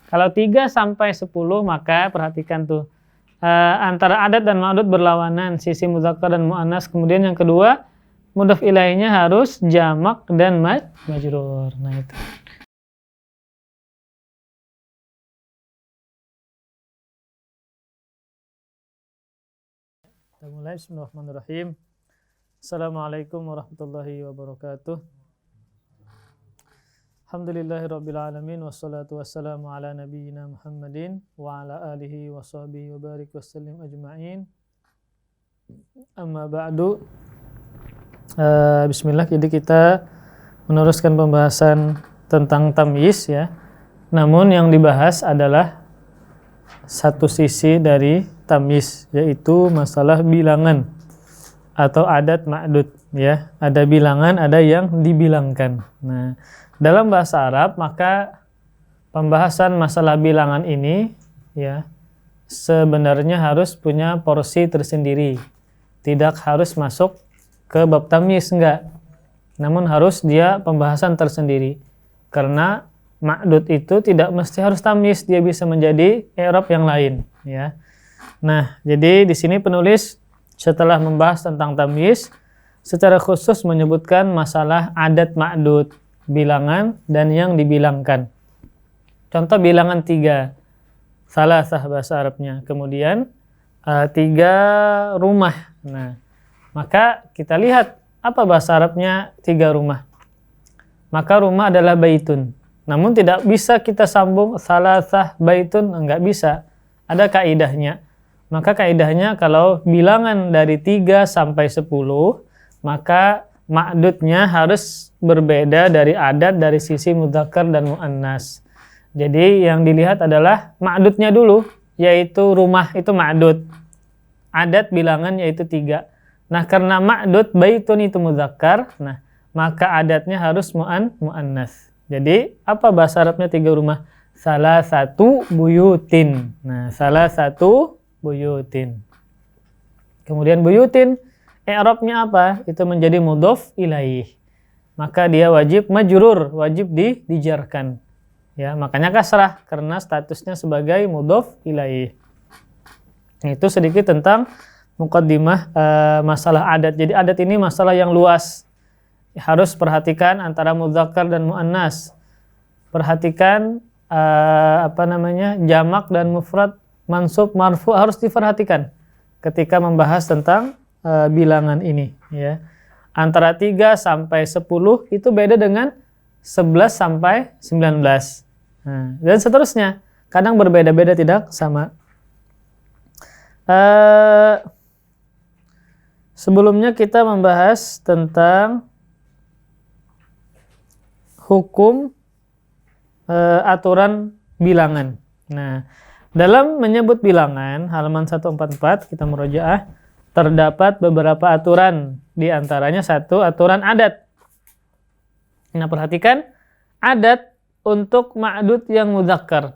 Kalau 3 sampai 10 maka perhatikan tuh antara adat dan ma'dud berlawanan, sisi mudzakkar dan muannas. Kemudian yang kedua, mudhaf ilaihinya harus jamak dan majrur. Nah itu. Kita mulai. Bismillahirrahmanirrahim. Assalamualaikum warahmatullahi wabarakatuh. Alhamdulillahirrabbilalamin. Wassalatu wassalamu ala nabiyyina Muhammadin wa ala alihi wa sahbihi wa barik wassalim ajma'in. Amma ba'du. Bismillah. Jadi kita meneruskan pembahasan tentang tamyiz ya. Namun yang dibahas adalah satu sisi dari tamyiz, yaitu masalah bilangan atau adat ma'dud ya. Ada bilangan, ada yang dibilangkan. Nah, dalam bahasa Arab maka pembahasan masalah bilangan ini ya sebenarnya harus punya porsi tersendiri. Tidak harus masuk ke bab tamyiz, enggak. Namun harus dia pembahasan tersendiri. Karena ma'dud itu tidak mesti harus tamyiz, dia bisa menjadi i'rab yang lain ya. Nah, jadi di sini penulis setelah membahas tentang tamyiz secara khusus menyebutkan masalah adat ma'dud, bilangan dan yang dibilangkan. Contoh bilangan 3, salasah bahasa Arabnya. Kemudian 3 rumah. Nah, maka kita lihat apa bahasa Arabnya 3 rumah. Maka rumah adalah baitun. Namun tidak bisa kita sambung salasah baitun, enggak bisa. Ada kaidahnya. Maka kaidahnya kalau bilangan dari 3 sampai 10, maka ma'dudnya harus berbeda dari adat dari sisi mudzakkar dan muannas. Jadi yang dilihat adalah ma'dudnya dulu, yaitu rumah itu ma'dud. Adat bilangan yaitu 3. Nah, karena ma'dud baitun itu mudzakkar, nah maka adatnya harus muannas. Jadi apa bahasa Arabnya 3 rumah? Salah satu buyutin. Nah, salah satu buyutin. Kemudian buyutin i'rabnya apa? Itu menjadi mudhaf ilaih. Maka dia wajib majrur, wajib dijarkan. Ya, makanya kasrah karena statusnya sebagai mudhaf ilaih. Itu sedikit tentang muqaddimah masalah adat. Jadi adat ini masalah yang luas. Harus perhatikan antara mudzakkar dan muannas. Perhatikan jamak dan mufrad, mansub, marfu harus diperhatikan ketika membahas tentang bilangan ini ya. Antara 3 sampai 10 itu beda dengan 11 sampai 19. Nah, dan seterusnya. Kadang berbeda-beda, tidak sama. Sebelumnya kita membahas tentang hukum aturan bilangan. Nah, dalam menyebut bilangan halaman 144 kita murojaah, terdapat beberapa aturan, di antaranya satu aturan adat. Nah, perhatikan adat untuk ma'dud yang mudzakkar.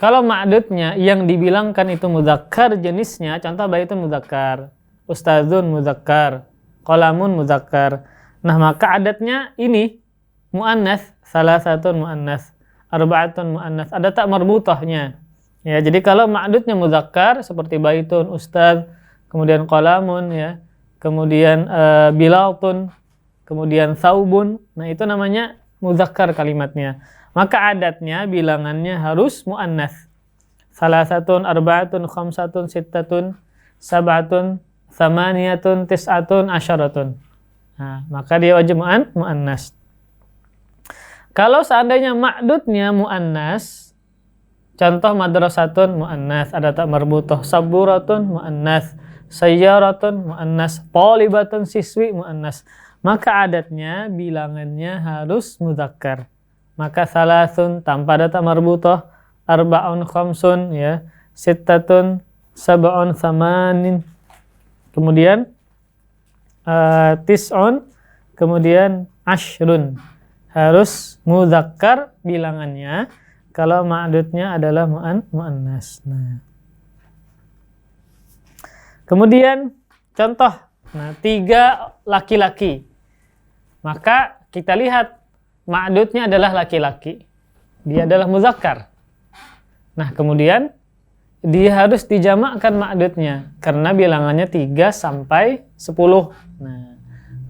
Kalau ma'dudnya yang dibilangkan itu mudzakkar jenisnya, contoh baitun mudzakkar, ustadzun mudzakkar, qalamun mudzakkar. Nah, maka adatnya ini muannas, salasatun muannas, arba'atun muannas. Ada tak marbutahnya. Ya, jadi kalau ma'dudnya mudzakkar seperti baitun, ustadz, kemudian qalamun ya, kemudian bilaltun, kemudian saubun. Nah, itu namanya mudzakkar kalimatnya. Maka adatnya bilangannya harus muannas. Salasatun, arba'atun, khamsatun, sittatun, sab'atun, tsamaniyatun, tis'atun, asyaratun. Nah, maka dia wajib muannas. Kalau seandainya ma'dudnya muannas, contoh madrasatun muannas, ada tak marbutah, saburatun muannas, sayyaratun muannas, thalibatun siswi muannas. Maka adatnya bilangannya harus mudzakkar. Maka salasun tanpa ada tak marbutah, arba'un khamsun ya, sittatun, sab'un tsamanin. Kemudian tis'un, kemudian ashrun. Harus mudzakkar bilangannya kalau ma'dudnya adalah muannas. Nah. Kemudian contoh, 3 laki-laki. Maka kita lihat ma'dudnya adalah laki-laki. Dia adalah mudzakkar. Nah, kemudian dia harus dijamakkan ma'dudnya karena bilangannya 3 sampai 10. Nah,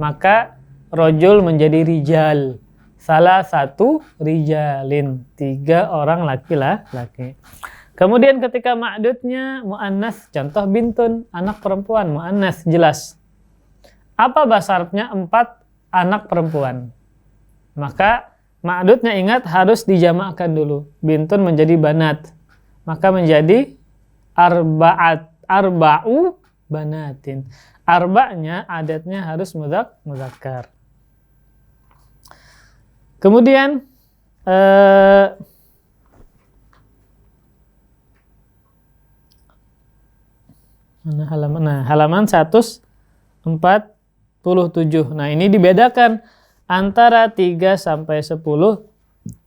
maka rojul menjadi rijal. Salah satu rijalin, 3 orang laki-laki. Kemudian ketika ma'dudnya mu'annas, contoh bintun, anak perempuan, mu'annas jelas. Apa bahasa Arabnya? 4 anak perempuan. Maka ma'dudnya ingat harus dijamakkan dulu. Bintun menjadi banat. Maka menjadi arba'u banatin. Arba'nya adatnya harus muzakkar. Kemudian halaman 147. Nah, ini dibedakan antara 3 sampai 10,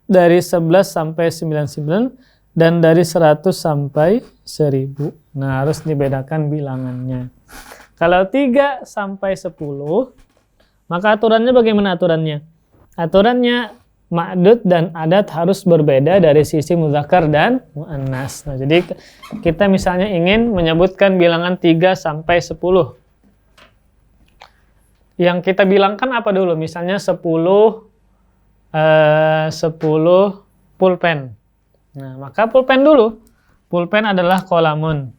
dari 11 sampai 99, dan dari 100 sampai 1000. Nah, harus dibedakan bilangannya. Kalau 3 sampai 10, maka aturannya bagaimana aturannya? Aturannya ma'dud dan adat harus berbeda dari sisi muzakkar dan muannas. Nah, jadi kita misalnya ingin menyebutkan bilangan 3 sampai 10. Yang kita bilangkan apa dulu? Misalnya 10 pulpen. Nah, maka pulpen dulu. Pulpen adalah kolamun.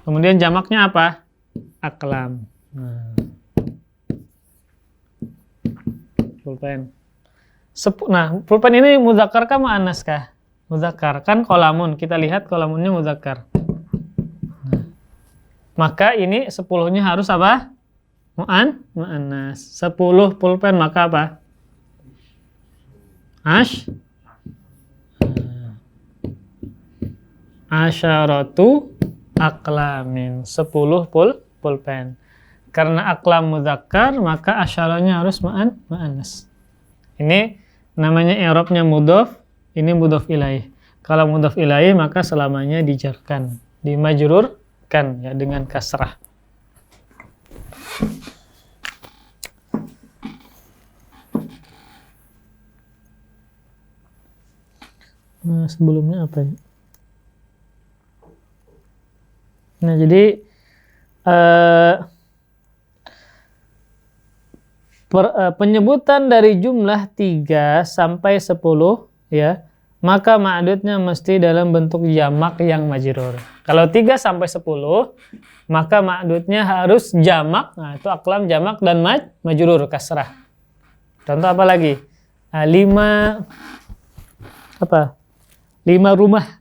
Kemudian jamaknya apa? Aklam. Nah, pulpen. Nah, pulpen ini muzakkar kah muannas kah? Muzakkar. Kan kolamun. Kita lihat kolamunnya muzakkar. Nah, maka ini 10-nya harus apa? Muannas. 10 pulpen maka apa? Asyaratu aklamin. 10 pulpen. Karena aklam muzakkar, maka asyaranya harus muannas. Ini namanya i'rabnya mudhof, ini mudhof ilaih. Kalau mudhof ilaih maka selamanya dijarkan, dimajrurkan ya dengan kasrah. Nah, sebelumnya apa ya? Nah, jadi penyebutan dari jumlah 3 sampai 10 ya, maka ma'dudnya mesti dalam bentuk jamak yang majrur. Kalau 3 sampai 10, maka ma'dudnya harus jamak. Nah, itu aklam jamak dan majrur kasrah. Contoh apa lagi? 5 rumah.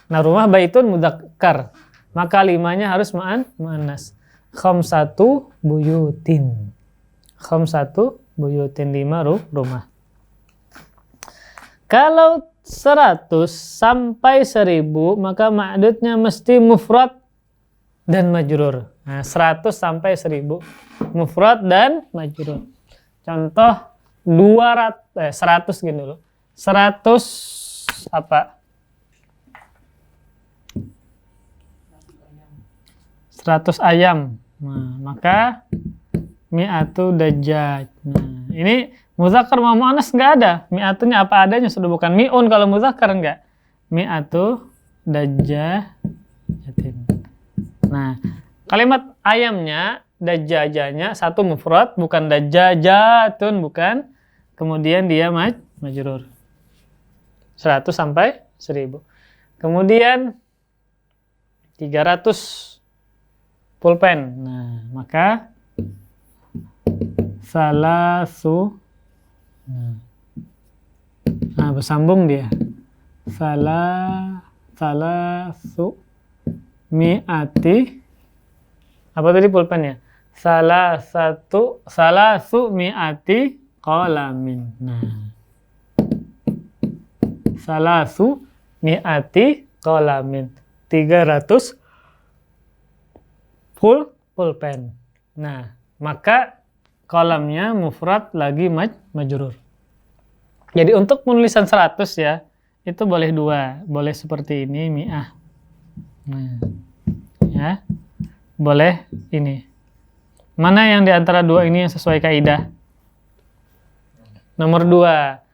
Nah, rumah baitun mudzakkar. Maka 5-nya harus muannas. Khamsatu buyutin. 5 rumah. Kalau 100 sampai 1000, maka ma'dudnya mesti mufrad dan majrur. Nah, 100 sampai 1000 mufrad dan majrur. Contoh 100 gini dulu. 100 apa? 100 ayam. Nah, maka mi'atu dajjaj. Nah, ini muzakkar sama muannas enggak ada. Mi'atunya apa adanya, sudah bukan mi'un kalau muzakkar enggak. Mi'atu dajjajatin. Nah, kalimat ayamnya, dajjajanya satu mufrad, bukan dajjajatun, bukan. Kemudian dia majrur. 100 sampai 1000. Kemudian 300 pulpen. Nah, maka salasu. Nah, bersambung dia. Salasu mi'ati. Apa tadi pulpennya? Salasu mi'ati qalamin. Nah, salasu mi'ati qalamin. 300 pulpen. Nah, maka kolamnya mufrad lagi majrur. Jadi untuk penulisan 100 ya, itu boleh 2. Boleh seperti ini, mi'ah. Nah, ya. Boleh ini. Mana yang di antara 2 ini yang sesuai kaidah? Nomor 2.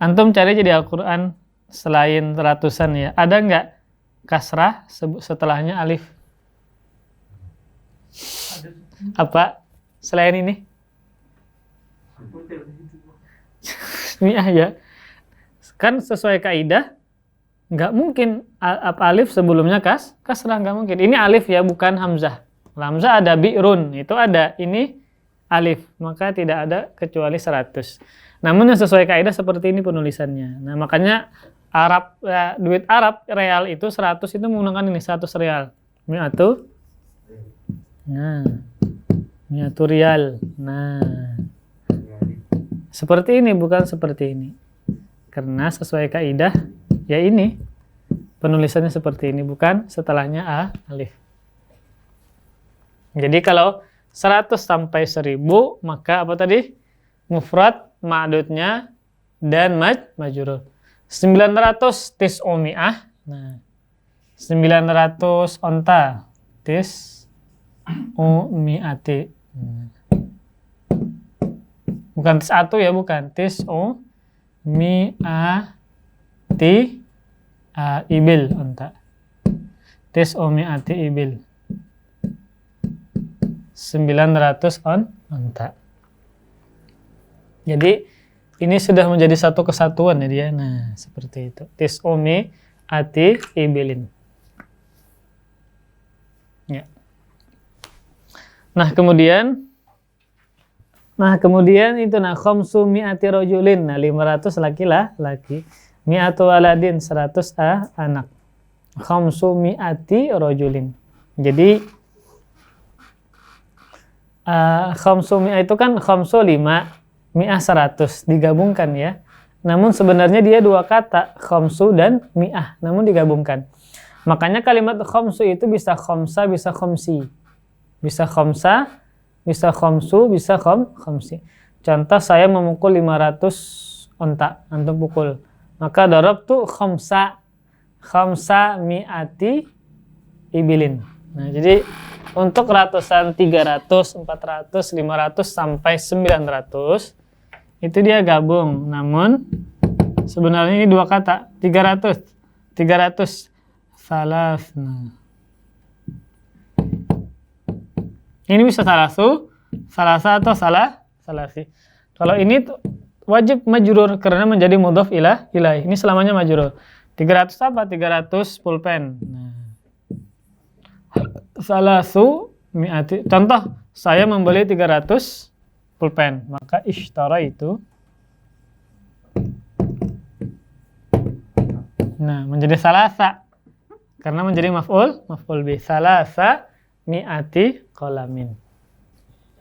Antum cari jadi Al-Quran selain ratusan ya, ada nggak kasrah setelahnya alif? Apa selain ini? Mi'ah ya. Kan sesuai kaidah nggak mungkin alif sebelumnya kasrah, nggak mungkin. Ini alif ya, bukan hamzah. Hamzah ada bi'run, itu ada. Ini alif, maka tidak ada kecuali 100. Namun yang sesuai kaidah seperti ini penulisannya. Nah, makanya Arab ya, duit Arab real itu 100 itu menggunakan ini 100 real. Mi'atu. Nah. Mi'atu rial. Nah. Seperti ini, bukan seperti ini. Karena sesuai kaidah ya ini. Penulisannya seperti ini, bukan setelahnya alif. Jadi kalau 100 sampai 1000 maka apa tadi? Mufrad, ma'dudnya dan majrur. 900 tis'umi'ah. Nah. 900 onta. Tis'umi'ati. Bukan tis'atu ya, bukan. Tis'umi'ati ibil onta. Tis'umi'ati ibil. 900 onta. Jadi ini sudah menjadi satu kesatuan ya dia. Nah, seperti itu. Tis'umi'ati ibilin. Ya. Nah, kemudian itu khamsu mi'ati rajulin. Nah, 500 laki-laki. Mi'atu waladin, 100 anak. Khamsu mi'ati rajulin. Jadi khamsu mi'ah itu kan khamsu 5, mi'ah 100 digabungkan ya. Namun sebenarnya dia dua kata, khamsu dan mi'ah, namun digabungkan. Makanya kalimat khamsu itu bisa khamsa, bisa khamsi. Bisa khamsa, bisa khamsu, bisa khamsi. Contoh saya memukul 500 onta, antum pukul. Maka darabtu khamsa mi'ati ibilin. Nah, jadi untuk ratusan 300, 400, 500 sampai 900 itu dia gabung. Namun sebenarnya ini dua kata. 300 salas. Nah. Ini bisa salasa atau salasi. Kalau ini wajib majrur karena menjadi mudhaf ilaih. Ini selamanya majrur. 300 apa? 300 pulpen. Nah. Salasu mi'ati. Contoh, saya membeli 300 pulpen, maka ishtara itu menjadi salasa karena menjadi maf'ul bi. Salasa mi'ati qalamin.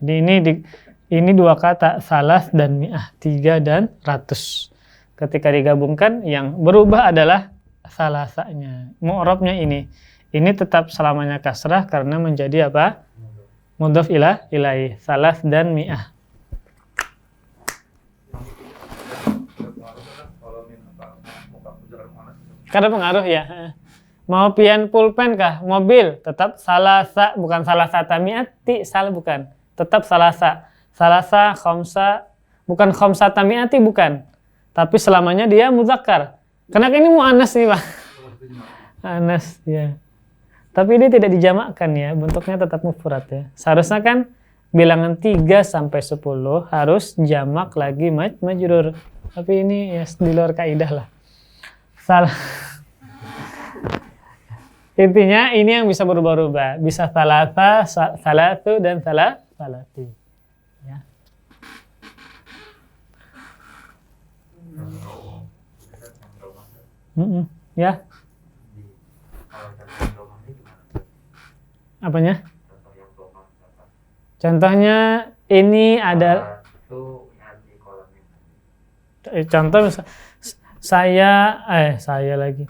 Jadi ini dua kata, salas dan mi'ah, 3 dan 100. Ketika digabungkan yang berubah adalah salasanya. Mu'rabnya ini tetap selamanya kasrah karena menjadi apa? Mudhaf ilaih. Salas dan mi'ah. Karena pengaruh ya. Mau pian pulpen kah? Mobil tetap salasa, bukan salasata mi'ati, salah bukan. Tetap salasa. Salasa, khamsa, bukan khamsata mi'ati, bukan. Tapi selamanya dia muzakkar. Karena ini mu'annas nih, Pak. Anas ya. Tapi ini tidak dijamakkan ya, bentuknya tetap mufrad ya. Seharusnya kan bilangan 3 sampai 10 harus jamak lagi majrur. Tapi ini ya di luar kaidah lah. Salah. Intinya ini yang bisa berubah-ubah. Bisa salasa, salatu dan salati. Ya. Ya. Apanya? Contohnya ini ada contoh saya lagi.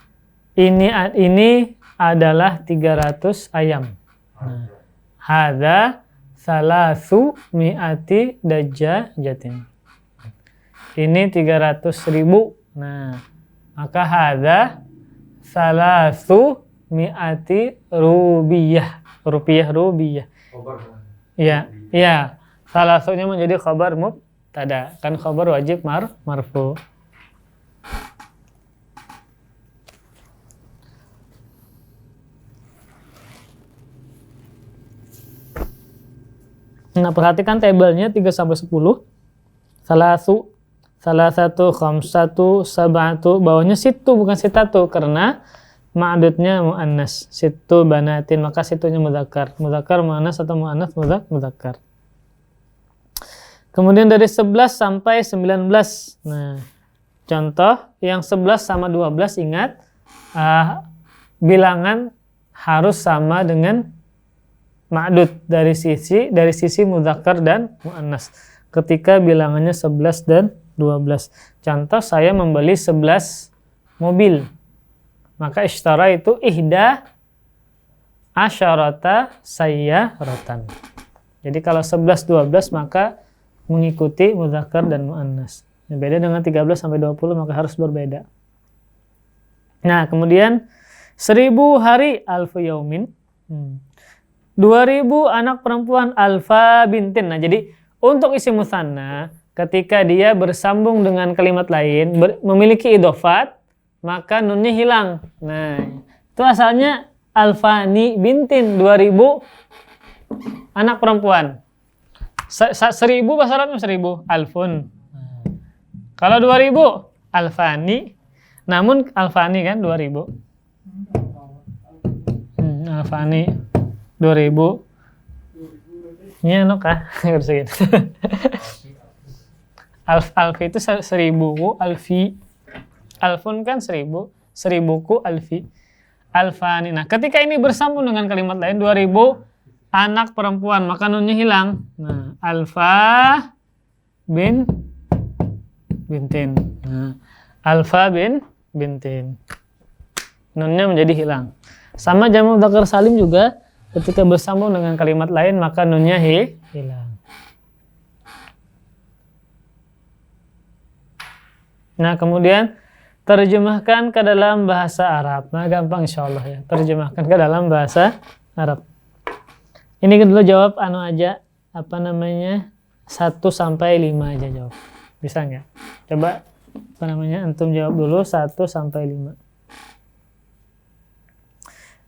Ini adalah 300 ayam. Nah, hadza salasu mi'ati dajjajatin. Ini 300.000. Nah, maka hadza salasu mi'ati rubiyah. Rupiah. Iya. Salah satunya menjadi khabar mubtada. Kan khabar wajib marfu. Nah, perhatikan tabelnya 3 sampai 10. Salah satu, khamsatu, sab'atu, bawahnya situ bukan sitatu karena ma'dudnya muannas. Situ banatin, maka situnya mudzakkar. Mudzakkar muannas atau muannas mudzakkar. Kemudian dari 11 sampai 19. Nah, contoh yang 11 sama 12 ingat bilangan harus sama dengan ma'dud dari sisi mudzakkar dan muannas. Ketika bilangannya 11 dan 12. Contoh, saya membeli 11 mobil. Maka ishtara itu ihda asyarata sayyaratan. Jadi kalau 11 12 maka mengikuti mudzakkar dan muannas. Beda dengan 13 sampai 20 maka harus berbeda. Nah, kemudian 1000 hari alfu yaumin. 2000 anak perempuan alfa bintin. Nah, jadi untuk isim musanna ketika dia bersambung dengan kalimat lain memiliki idhofat, maka nunnya hilang. Nah, itu asalnya alfani bintin, 2000 anak perempuan. 1000 bahasa Arabnya 1000 alfun. Kalau 2000 alfani, namun alfani kan 2000. Alfani 2000. Ini anu kah? Harus gitu. Alfi itu 1000, alfi. Alfun kan 1000, 1000ku alfi. Alfani. Nah, ketika ini bersambung dengan kalimat lain 2000 anak perempuan, maka nunnya hilang. Nah, alfa bintin. Nah, alfa bintin. Nunnya menjadi hilang. Sama jamak mudzakkar salim juga ketika bersambung dengan kalimat lain maka nunnya hilang. Nah, kemudian terjemahkan ke dalam bahasa Arab. Nah, gampang insyaallah ya. Terjemahkan ke dalam bahasa Arab. Ini dulu jawab aja, 1 sampai 5 aja jawab. Bisa nggak? Coba antum jawab dulu 1 sampai 5.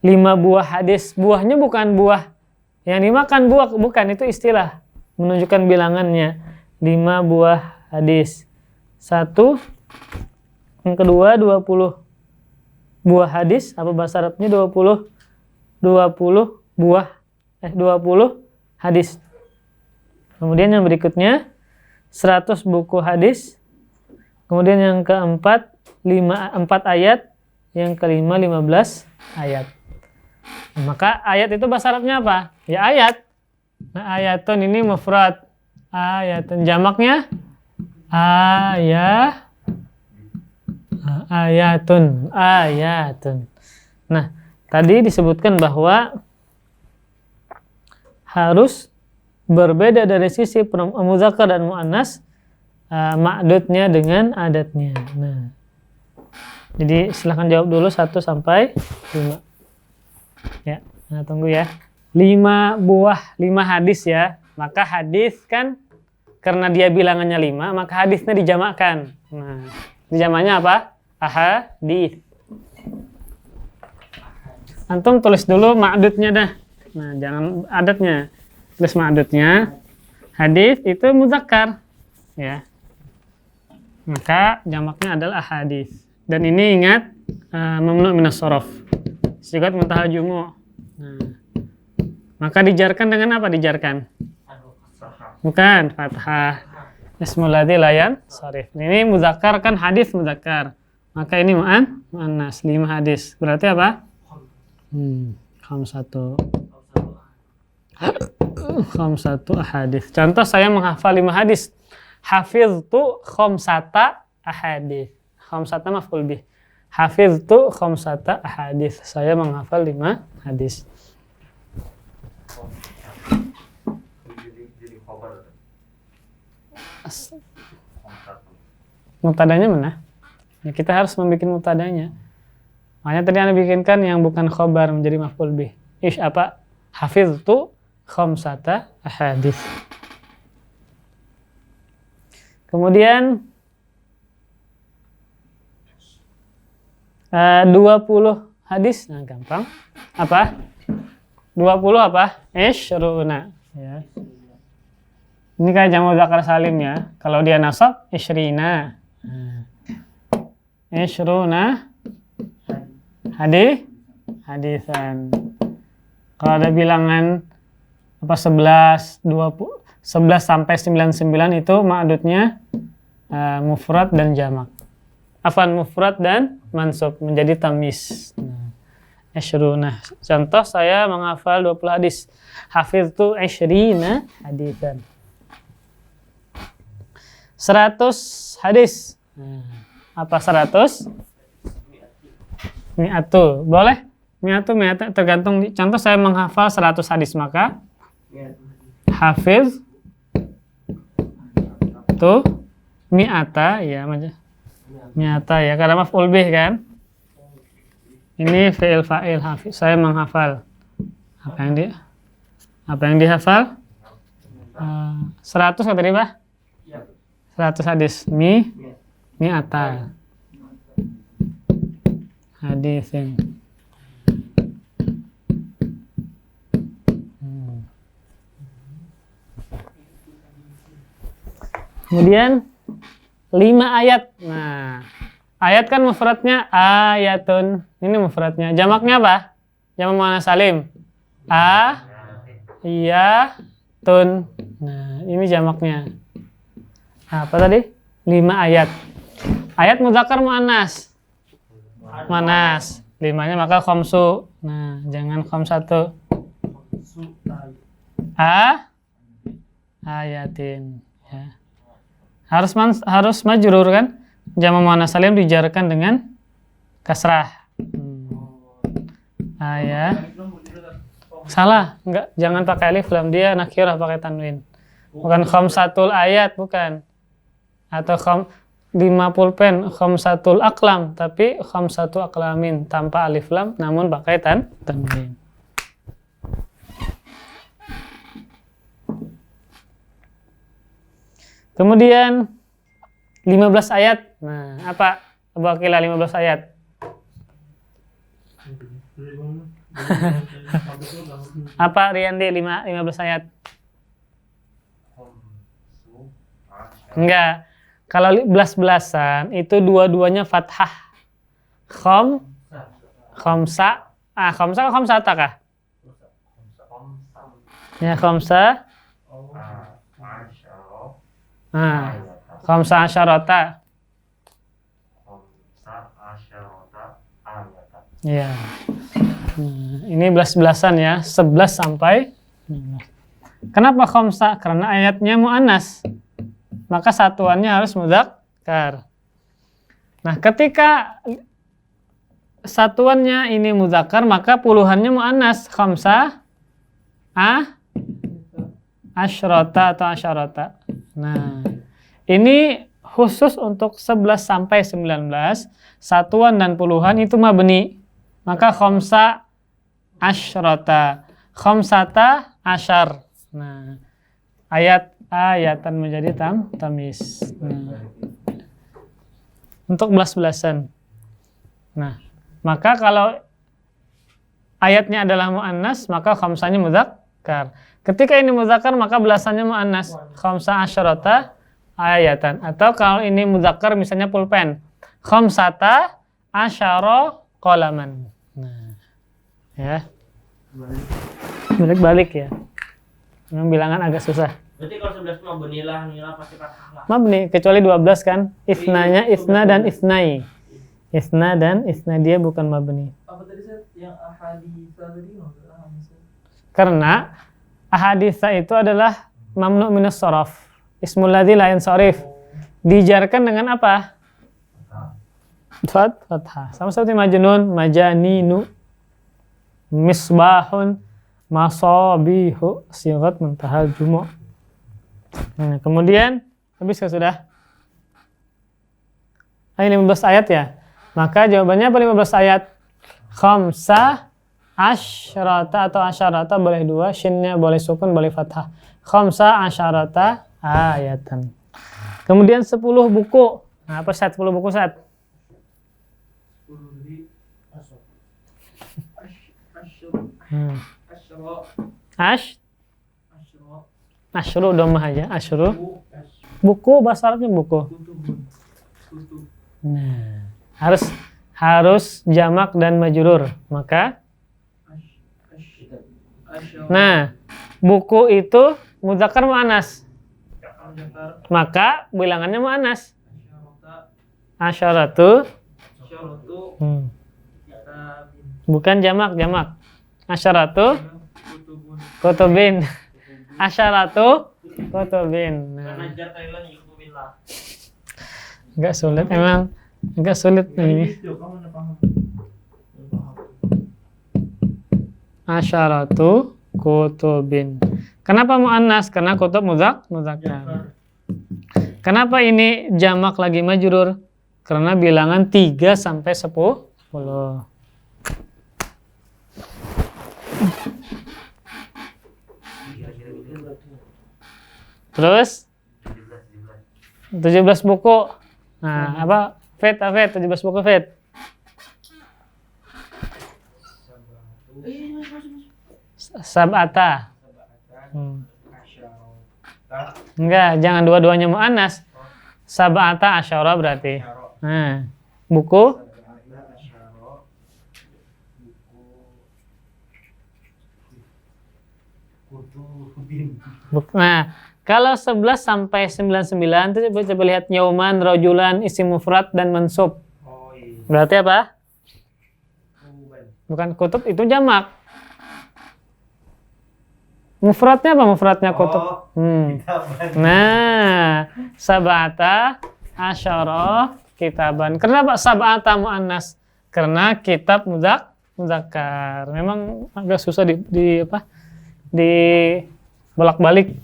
5 buah hadis. Buahnya bukan buah yang dimakan, bukan, itu istilah menunjukkan bilangannya. 5 buah hadis. 1. Yang kedua 20 buah hadis. Apa bahasa Arabnya? 20 hadis. Kemudian yang berikutnya 100 buku hadis. Kemudian yang keempat 4 ayat. Yang kelima 15 ayat. Maka ayat itu bahasa Arabnya apa? Ya ayat. Nah, ayatun ini mufrad. Ayatun jamaknya ayatun. Nah, tadi disebutkan bahwa harus berbeda dari sisi mudzakkar dan muannas, ma'dudnya dengan adatnya. Nah, jadi silahkan jawab dulu 1 sampai 5. Ya, nah tunggu ya. 5 hadis ya. Maka hadis kan karena dia bilangannya 5, maka hadisnya dijamakkan. Nah, dijamaknya apa? Ahadits. Antum tulis dulu ma'dudnya dah. Nah, jangan adatnya. Tulis ma'dudnya. Hadis itu mudzakkar. Ya. Maka jamaknya adalah ahadits. Dan ini ingat mamnu' minas shorof. Sigat muntahal jumu'. Nah, maka dijarkan dengan apa dijarkan? Bukan, fathah. Ismul ladzi la yansharif. Ini mudzakkar kan, hadis mudzakkar. Maka ini muannas 5 hadis. Berarti apa? Khamsatu ahadits. Contoh, saya menghafal 5 hadis. Hafiztu khamsata ahadits. Khamsata maf'ul bih. Hafiztu khamsata ahadits. Saya menghafal 5 hadis. Mubtadanya mana? Ya, kita harus membuat mubtadanya. Makanya tadi Anda bikinkan yang bukan khobar menjadi maf'ul bih. Hafiztu khamsata ahadits. Kemudian 20 hadis. Nah, gampang. Apa? 20 apa? Ishruna. Ya. Ini kayak jamu mudzakkar salim ya. Kalau dia nasab isyrina. Isyruna hadisan. Kalau ada bilangan 11, 20, 11 sampai 99 itu ma'dudnya mufrad dan jamak. Afan mufrad dan mansub menjadi tamyiz. Isyruna. Contoh saya menghafal 20 hadis. Hafiztu isyrina hadisan. 100 hadis. Apa 100? Mi'atu. Boleh? Mi'atu tergantung. Contoh saya menghafal 100 hadis, maka hafiz tu mi'ata ya, mi'ata ya, karena maf'ul bih kan. Ini fi'il fa'il hafiz. Saya menghafal. Apa yang dihafal? 100 kata dia, Pak? 100 hadis. Mi'ata hadisin. Kemudian 5 ayat. Nah, ayat kan mufradnya ayatun. Ini mufradnya. Jamaknya apa? Jamak muannats salim. Ayatun. Nah, ini jamaknya. Apa tadi? 5 ayat. Ayat mudzakkar muannas. Muannas. 5-nya maka khamsu. Nah, jangan khamsatu. Ayatin ya. Harus majrur kan? Jamak muannats salim dijarkan dengan kasrah. Ayat. Salah, enggak, jangan pakai alif lam, dia nakirah pakai tanwin. Bukan khamsatul ayat, bukan. Atau 5 pulpen khamsatul aqlam, tapi khamsatu aqlamin tanpa alif lam namun pakai tanwin. Kemudian 15 ayat. Nah, apa? Abu Aqillah 15 ayat. Apa Riyandi 15 ayat? Enggak. Kalau belas-belasan itu dua-duanya fathah. Khamsa. Khamsa atau khamsata kah? Ya, khamsa. Khamsa asyarata. Ya. Ini belas-belasan ya, 11 sampai 15. Kenapa khamsa? Karena ayatnya muannas. Maka satuannya harus mudzakkar. Nah, ketika satuannya ini mudzakkar, maka puluhannya muannas. Khamsa asyrata atau asyarata. Nah, ini khusus untuk 11 sampai 19, satuan dan puluhan itu mabni. Maka khamsa asyrata, khamsata asyar. Nah, ayatan menjadi tamyiz. Nah, untuk belas-belasan. Nah, maka kalau ayatnya adalah muannas, maka khamsanya mudzakkar. Ketika ini mudzakkar, maka belasannya muannas. Khamsa asyarata ayatan. Atau kalau ini mudzakkar misalnya pulpen, khamsata asyara qalaman. Nah, ya. Balik-balik ya. Memang bilangan agak susah. Berarti kalau 11 mabni lah, nila pasti fathah lah. Mabni, kecuali 12 kan. Isnanya isna dan isnai. Isna dan isna dia bukan mabni. Apa tadi Seth? Yang ahaditsa tadi maksud ahaditsa? Karena ahaditsa itu adalah mamnu minas sharaf. Ismul ladzi la yansharif. Dijarkan dengan apa? Fathah. Sama seperti majnun, majaninu, misbahun, masabihu, sighat muntahal jumu'. Nah, kemudian habis ke sudah? Ini 15 ayat ya. Maka jawabannya apa 15 ayat? Khamsa asyrata atau asyarata boleh 2, shinnya boleh sukun, boleh fathah. Khamsa asyarata ayatan. Kemudian 10 buku. Nah, apa 10 buku Sat? 10 jadi asyra. Asyru dhammah aja. Asyru. Bu, Buku bahasa Arabnya buku. kutubun. Kutub. Nah, harus jamak dan majrur. Maka Asyara. nah, buku itu mudzakkar muannas. Al-Jakar. Maka bilangannya muannas. Asyarata. Asyaratu. Asyaratu. Kitabin. Bukan jamak. Asyaratu Kutubun. kutubin. Asyaratu kutubin. Karena Nah, jar Thailand YouTube lah. enggak sulit emang. Enggak sulit ini. Kamu udah paham. Asyaratu kutubin. Kenapa muannas? Karena kutub mudzakkar. Kenapa ini jamak lagi majrur? Karena bilangan 3 sampai 10. Terus 17 buku. Nah, apa? Fet 17 buku Fet. Sab'ata. Enggak, jangan dua-duanya muannas. Sab'ata asyara berarti. Nah, buku nah, kalau 11 sampai 99 itu coba lihat yauman, rajulan, isim mufrad dan mansub. Oh iya. Berarti apa? Kuban. Bukan kutub, itu jamak. Mufradnya apa mufradnya kutub? Kitaban. Nah, sab'ata asyara kitaban. Kenapa sab'ata muannas? Karena kitab mudzakkar. Memang agak susah di bolak-balik.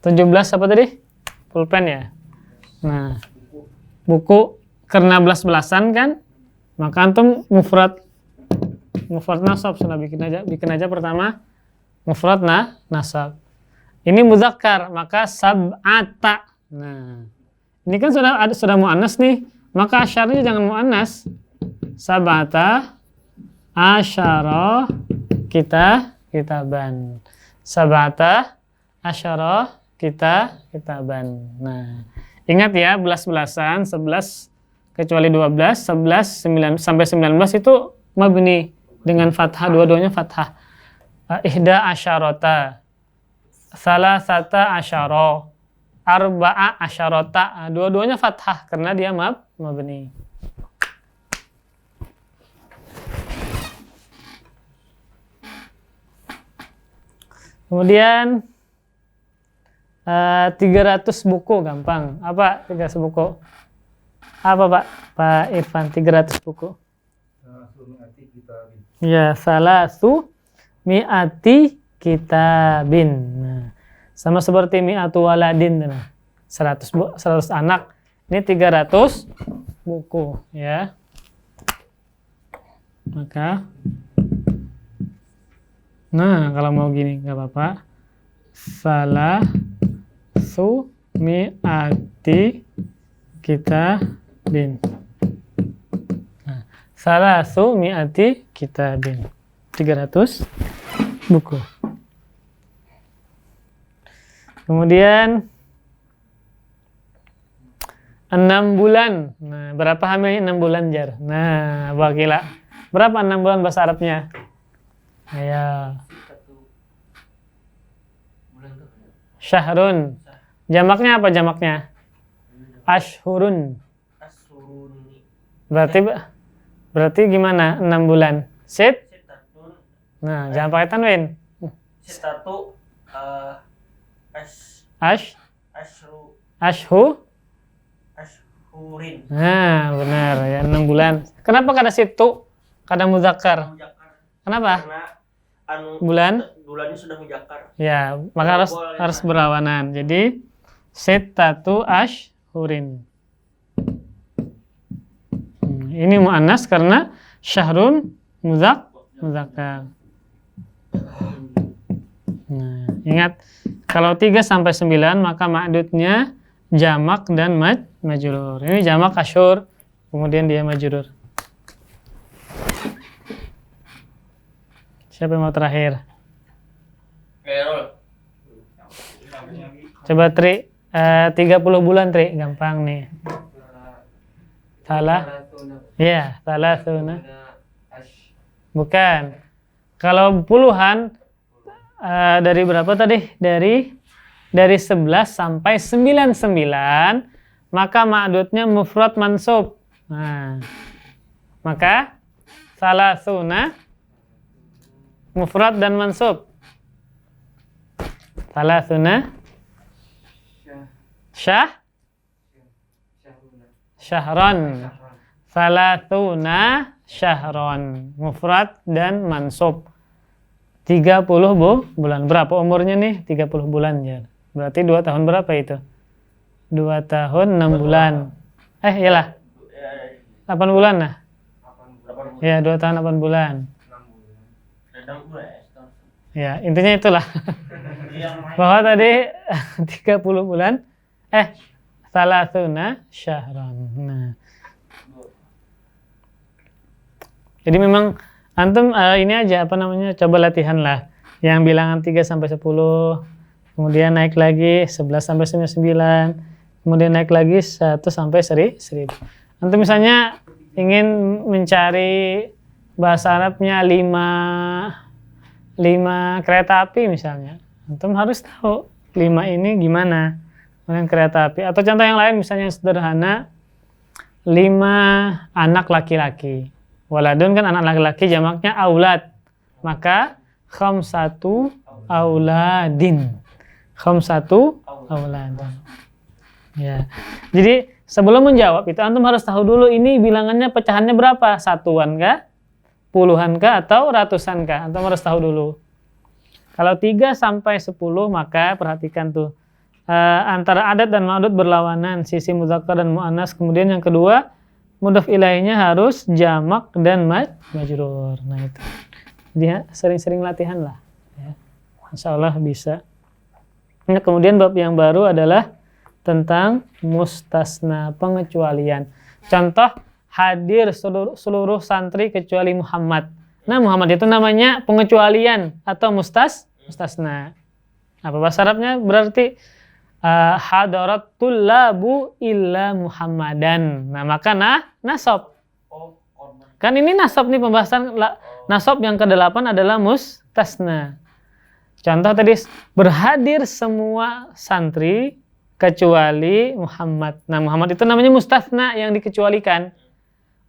Tujuh belas apa tadi? Pulpen ya. Nah, buku karena belas-belasan kan, maka antum mufrad nasab sudah bikin aja pertama mufrad nasab. Ini mudzakkar, maka sab'ata. Nah, ini kan sudah muannas nih, maka asyaranya jangan muannas. Sab'ata asyara kitaban. Sab'ata asyara kitaban. Nah, ingat ya, belas-belasan 11 kecuali 12, 11 9 sampai 19 itu mabni dengan fathah, dua-duanya fathah. Ihda asyarata, salasata asyara, arba'a asyarata, dua-duanya fathah karena dia mabni. Kemudian 300 buku gampang. Apa 300 buku? Apa Pak Irfan 300 buku? Ya, salasu mi'ati kitabin. Nah, sama seperti mi'atu waladin. Nah, 100 anak. Ini 300 buku ya. Maka nah, kalau mau gini nggak apa-apa. Salasu mi'ati kitabin. Nah, salasu mi'ati kitabin. 300 buku. Kemudian 6 bulan. Nah, berapa hamilnya 6 bulan jar? Nah, wakila. Berapa 6 bulan bahasa Arabnya? Ayo. Syahrun. Jamaknya apa jamaknya? Ashhurun. Berarti gimana 6 bulan? Sit? Nah, jangan pakai tanwin. Sitatu ashhurin. Nah, benar ya, 6 bulan. Kenapa kada situ? Kada mudzakkar. Kenapa? Karena bulannya sudah mujakkar. Ya, maka harus berlawanan. Jadi sitatu ashhurin. Ini muannas karena syahrun mudzakkar. Nah, ingat kalau 3 sampai 9 maka ma'dudnya jamak dan majrur. Ini jamak asyur, kemudian dia majrur. Siapa yang mau terakhir? Errol. Coba Tri, 30 bulan Tri, gampang nih. Salah? Iya, salah suna. Bukan. Kalau puluhan dari berapa tadi? Dari 11 sampai 99, maka ma'dudnya mufrad mansub. Nah, maka salah suna mufrad dan mansub. Salah suna syahron. Salatuna syahron, mufrad dan mansub. 30 bulan. Berapa umurnya nih? 30 bulan ya. Berarti 2 tahun berapa itu? 2 tahun 6 bulan. Iyalah. 8 bulan nah. Ya, 2 tahun 8 bulan. Ya, intinya itulah. Bahwa tadi 30 bulan salatuna syahron. Nah. Jadi memang antum ini aja coba latihan lah. Yang bilangan 3 sampai 10, kemudian naik lagi 11 sampai 99, kemudian naik lagi 1 sampai 1000. Antum misalnya ingin mencari bahasa Arabnya 5 kereta api misalnya. Antum harus tahu 5 ini gimana. Kemudian kereta api. Atau contoh yang lain misalnya yang sederhana, 5 anak laki-laki. Waladun kan anak laki-laki, jamaknya aulad. Maka khamsatu auladin. Khamsatu auladin. Ya. Jadi sebelum menjawab itu antum harus tahu dulu ini bilangannya pecahannya berapa? Satuan kah? Puluhan kah atau ratusan kah? Antum harus tahu dulu. Kalau 3 sampai 10 maka perhatikan tuh. Antara adat dan ma'dud berlawanan, sisi mudzakkar dan muannas. Kemudian yang kedua, mudhaf ilaihinya harus jamak dan majrur. Nah itu. Jadi sering-sering latihan lah. Ya. Insya Allah bisa. Nah, kemudian bab yang baru adalah tentang mustasna, pengecualian. Contoh, hadir seluruh santri kecuali Muhammad. Nah, Muhammad itu namanya pengecualian atau mustasna. Apa bahasa Arabnya? Berarti hadarat tullabu illa Muhammadan. Nah, maka nasab. Kan ini nasab nih pembahasan nasab yang ke-8 adalah mustasna. Contoh tadi berhadir semua santri kecuali Muhammad. Nah, Muhammad itu namanya mustasna yang dikecualikan.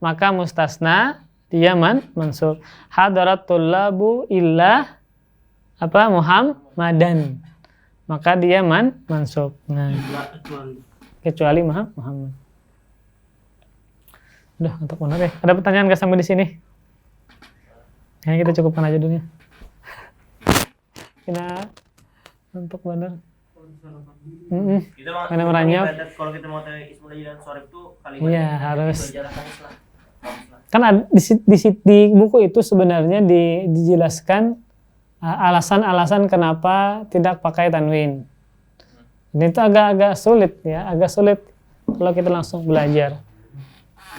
Maka mustasna dia mansub. Hadarat tullabu illa Muhammadan. Maka dia mansub. Nah, kecuali Muhammad. Udah, untuk benar ya. Ada pertanyaan nggak sampai di sini? Ya, kita cukupkan aja dulu ya. Kita untuk benar. Karena meranyap. Kalau kita mau tahu ismul dan sorif itu kalimat. Iya, harus. Kan di buku itu sebenarnya dijelaskan alasan-alasan kenapa tidak pakai tanwin. Ini itu agak sulit ya, agak sulit kalau kita langsung belajar.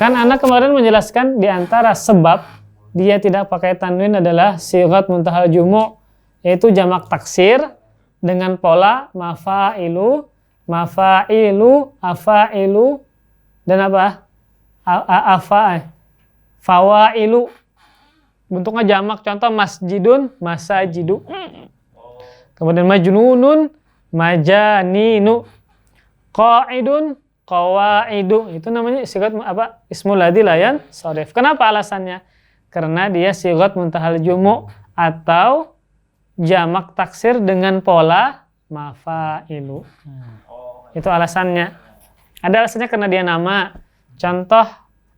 Kan anak kemarin menjelaskan di antara sebab dia tidak pakai tanwin adalah sighat muntahal jumu', yaitu jamak taksir dengan pola mafailu, afailu dan apa? Fawailu. Bentuknya jamak, contoh masjidun, masajidu. Kemudian majnunun, majaninu. Qa'idun, qawaidu. Itu namanya sighat ismul ladzi la yansharif. Kenapa alasannya? Karena dia sighat muntahal jumu' atau jamak taksir dengan pola mafailu. Itu alasannya. Ada alasannya karena dia nama. Contoh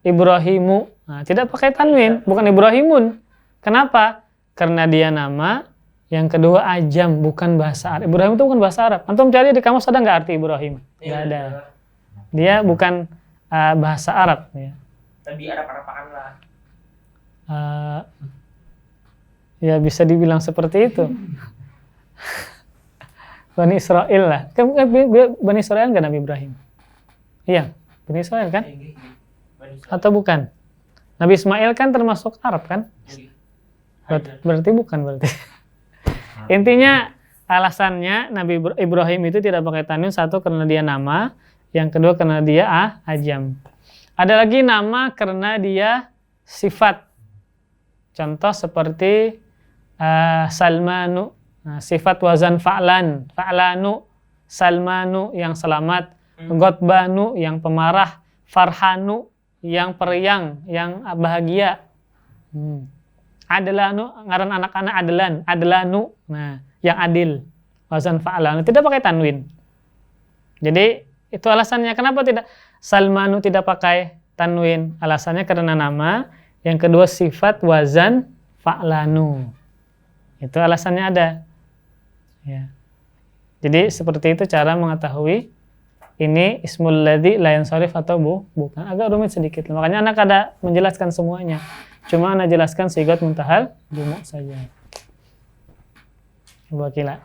Ibrahimu. Nah, tidak pakai tanwin, bukan Ibrahimun. Kenapa? Karena dia nama. Yang kedua ajam, bukan bahasa Arab. Ibrahim itu bukan bahasa Arab. Antum cari di kamus ada nggak arti Ibrahim? Nggak ada. Dia bukan bahasa Arab. Ya. Lebih Arab-Arabakan lah. Ya bisa dibilang seperti itu. Bani Israel lah. Bani Israel nggak Nabi Ibrahim? Iya, Bani Israel kan? Atau bukan? Nabi Ismail kan termasuk Arab kan? Berarti bukan berarti. Intinya alasannya Nabi Ibrahim itu tidak pakai tanwin, satu karena dia nama, yang kedua karena dia ajam. Ada lagi nama karena dia sifat. Contoh seperti Salmanu, sifat wazan fa'lan, fa'lanu, Salmanu yang selamat, Gotbanu yang pemarah, Farhanu yang periang, yang bahagia. Adlanu, ngaran anak-anak Adlan, Adlanu, nah yang adil, wazan fa'lanu, tidak pakai tanwin. Jadi itu alasannya kenapa tidak Salmanu tidak pakai tanwin, alasannya karena nama, yang kedua sifat wazan fa'lanu. Itu alasannya ada. Ya. Jadi seperti itu cara mengetahui ini ismul ladzi la yansharif atau bukan. Agak rumit sedikit. Makanya anak ada menjelaskan semuanya. Cuma anak jelaskan sigat muntahal jumu saja. Wakila.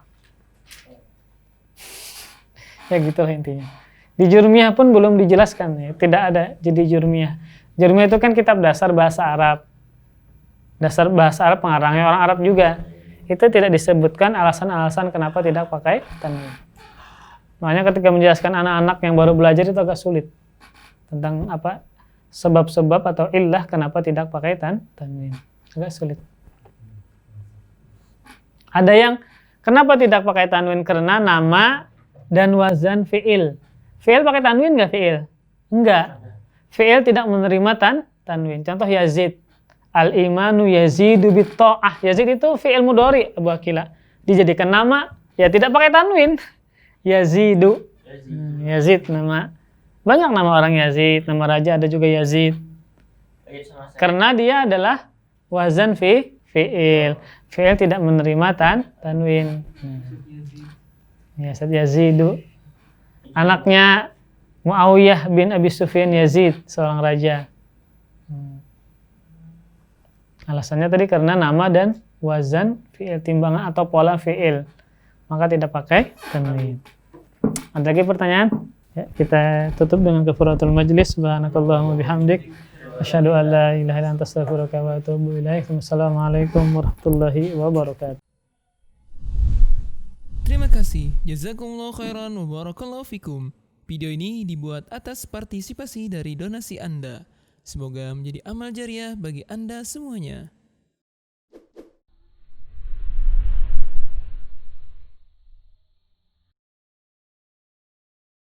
Ya gitulah intinya. Di Jurmiyah pun belum dijelaskan ya. Tidak ada jadi Jurmiyah. Jurmiyah itu kan kitab dasar bahasa Arab. Dasar bahasa Arab pengarangnya orang Arab juga. Itu tidak disebutkan alasan-alasan kenapa tidak pakai tanwin. Makanya ketika menjelaskan anak-anak yang baru belajar itu agak sulit. Tentang apa sebab-sebab atau illah kenapa tidak pakai tanwin. Agak sulit. Ada yang kenapa tidak pakai tanwin karena nama dan wazan fi'il. Fi'il pakai tanwin nggak fi'il? Enggak. Fi'il tidak menerima tanwin. Contoh Yazid. Al-imanu yazidu bit-ta'ah. Yazid itu fi'il mudhari, Abu Akila. Dijadikan nama, ya tidak pakai tanwin. Yazidu. Yazid nama. Banyak nama orang Yazid, nama raja ada juga Yazid. Karena dia adalah wazan fi'il. Fi'il tidak menerima tanwin. Yazidu. Anaknya Muawiyah bin Abi Sufyan Yazid, seorang raja. Alasannya tadi karena nama dan wazan fi'il, timbangan atau pola fi'il. Maka tidak pakai tanwin. Ada lagi pertanyaan? Ya, kita tutup dengan kafaratul majlis. Subhanakallahumma bihamdik asyhadu an la ilaha illa anta astaghfiruka wa atubu ilaik. Wassalamualaikum warahmatullahi wabarakatuh. Terima kasih. Jazakumullah khairan wa barakallahu fikum. Video ini dibuat atas partisipasi dari donasi Anda. Semoga menjadi amal jariah bagi Anda semuanya.